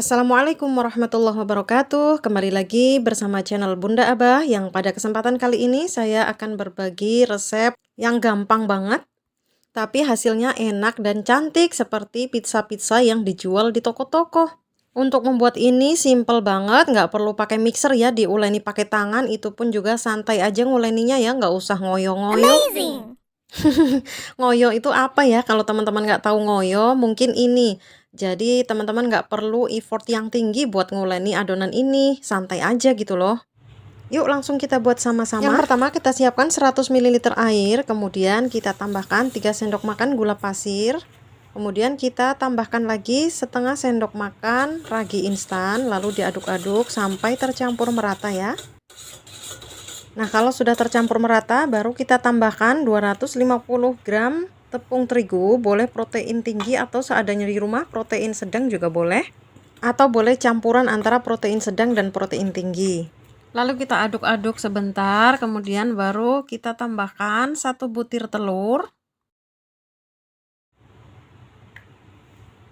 Assalamualaikum warahmatullahi wabarakatuh. Kembali lagi bersama channel Bunda Abah yang pada kesempatan kali ini saya akan berbagi resep yang gampang banget tapi hasilnya enak dan cantik seperti pizza-pizza yang dijual di toko-toko. Untuk membuat ini simple banget, nggak perlu pakai mixer ya, diuleni pakai tangan, itu pun juga santai aja nguleninya ya, nggak usah ngoyo-ngoyo. Ngoyo itu apa ya? Kalau teman-teman nggak tahu ngoyo, mungkin ini. Jadi teman-teman nggak perlu effort yang tinggi buat nguleni adonan ini, santai aja gitu loh. Yuk langsung kita buat sama-sama. Yang pertama kita siapkan 100 ml air, kemudian kita tambahkan 3 sendok makan gula pasir. Kemudian kita tambahkan lagi setengah sendok makan ragi instan, lalu diaduk-aduk sampai tercampur merata ya. Nah, kalau sudah tercampur merata, baru kita tambahkan 250 gram tepung terigu, boleh protein tinggi atau seadanya di rumah, protein sedang juga boleh. Atau boleh campuran antara protein sedang dan protein tinggi. Lalu kita aduk-aduk sebentar, kemudian baru kita tambahkan 1 butir telur.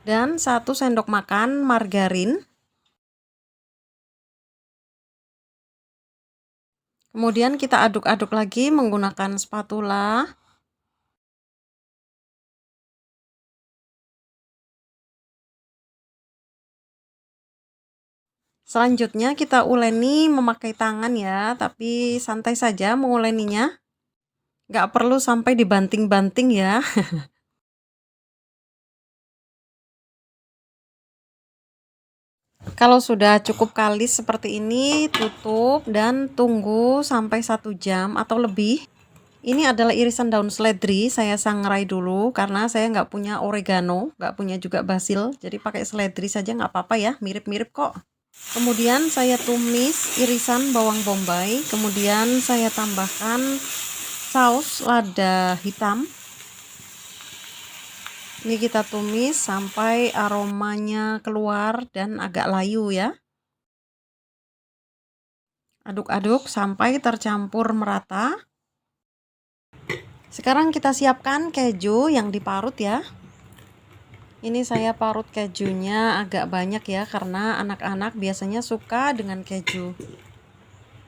Dan 1 sendok makan margarin. Kemudian kita aduk-aduk lagi menggunakan spatula. Selanjutnya kita uleni memakai tangan ya, tapi santai saja menguleninya. Nggak perlu sampai dibanting-banting ya. Kalau sudah cukup kalis seperti ini, tutup dan tunggu sampai 1 jam atau lebih. Ini adalah irisan daun seledri, saya sangrai dulu karena saya nggak punya oregano, nggak punya juga basil, jadi pakai seledri saja nggak apa-apa ya, mirip-mirip kok. Kemudian saya tumis irisan bawang bombay, kemudian saya tambahkan saus lada hitam. Ini kita tumis sampai aromanya keluar dan agak layu ya. Aduk-aduk sampai tercampur merata. Sekarang kita siapkan keju yang diparut ya. Ini saya parut kejunya agak banyak ya, karena anak-anak biasanya suka dengan keju.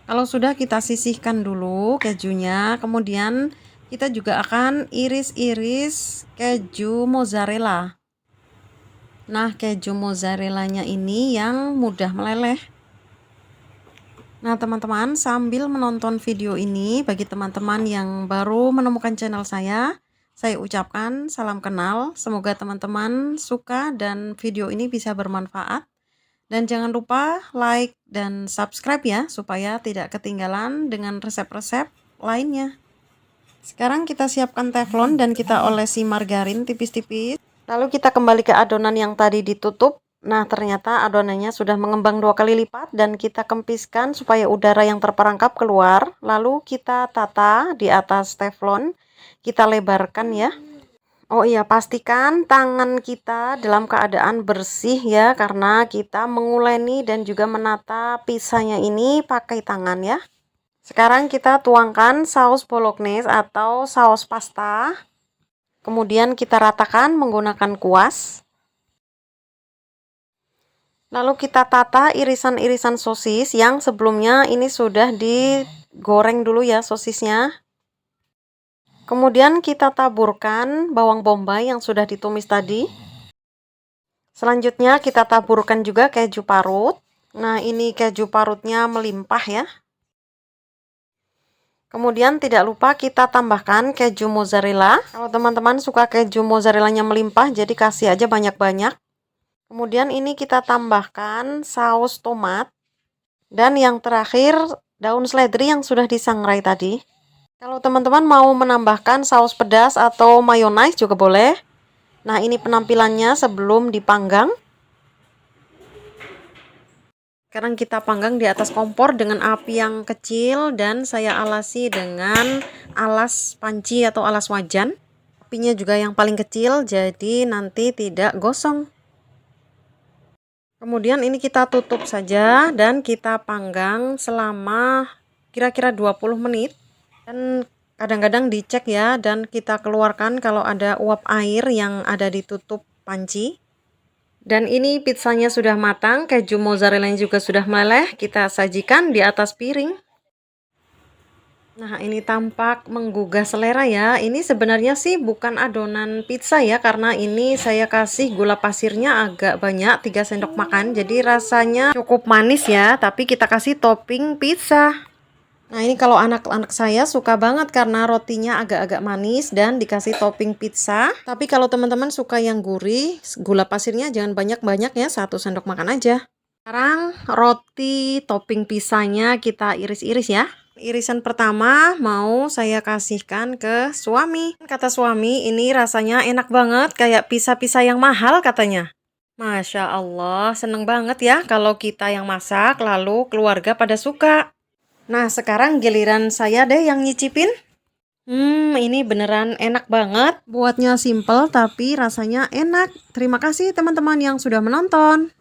Kalau sudah, kita sisihkan dulu kejunya, kemudian kita juga akan iris-iris keju mozzarella. Nah, keju mozzarellanya ini yang mudah meleleh. Nah, teman-teman, sambil menonton video ini, bagi teman-teman yang baru menemukan channel saya ucapkan salam kenal. Semoga teman-teman suka dan video ini bisa bermanfaat. Dan jangan lupa like dan subscribe ya, supaya tidak ketinggalan dengan resep-resep lainnya. Sekarang kita siapkan teflon dan kita olesi margarin tipis-tipis. Lalu kita kembali ke adonan yang tadi ditutup. Nah, ternyata adonannya sudah mengembang 2 kali lipat dan kita kempiskan supaya udara yang terperangkap keluar. Lalu kita tata di atas teflon, kita lebarkan ya. Oh iya, pastikan tangan kita dalam keadaan bersih ya, karena kita menguleni dan juga menata pizzanya ini pakai tangan ya. Sekarang kita tuangkan saus bolognese atau saus pasta. Kemudian kita ratakan menggunakan kuas. Lalu kita tata irisan-irisan sosis yang sebelumnya ini sudah digoreng dulu ya sosisnya. Kemudian kita taburkan bawang bombay yang sudah ditumis tadi. Selanjutnya kita taburkan juga keju parut. Nah, ini keju parutnya melimpah ya. Kemudian tidak lupa kita tambahkan keju mozzarella. Kalau teman-teman suka keju mozzarellanya melimpah, jadi kasih aja banyak-banyak. Kemudian ini kita tambahkan saus tomat. Dan yang terakhir, daun seledri yang sudah disangrai tadi. Kalau teman-teman mau menambahkan saus pedas atau mayonnaise juga boleh. Nah, ini penampilannya sebelum dipanggang. Sekarang kita panggang di atas kompor dengan api yang kecil dan saya alasi dengan alas panci atau alas wajan. Apinya juga yang paling kecil, jadi nanti tidak gosong. Kemudian ini kita tutup saja dan kita panggang selama kira-kira 20 menit. Dan kadang-kadang dicek ya, dan kita keluarkan kalau ada uap air yang ada di tutup panci. Dan ini pizzanya sudah matang, keju mozzarella juga sudah meleleh. Kita sajikan di atas piring. Nah, ini tampak menggugah selera ya. Ini sebenarnya sih bukan adonan pizza ya, karena ini saya kasih gula pasirnya agak banyak, 3 sendok makan. Jadi rasanya cukup manis ya, tapi kita kasih topping pizza. Nah, ini kalau anak-anak saya suka banget karena rotinya agak-agak manis dan dikasih topping pizza. Tapi kalau teman-teman suka yang gurih, gula pasirnya jangan banyak-banyak ya, 1 sendok makan aja. Sekarang roti topping pizzanya kita iris-iris ya. Irisan pertama mau saya kasihkan ke suami. Kata suami, ini rasanya enak banget, kayak pizza-pizza yang mahal katanya. Masya Allah, seneng banget ya kalau kita yang masak, lalu keluarga pada suka. Nah, sekarang giliran saya deh yang nyicipin. Ini beneran enak banget. Buatnya simple tapi rasanya enak. Terima kasih teman-teman yang sudah menonton.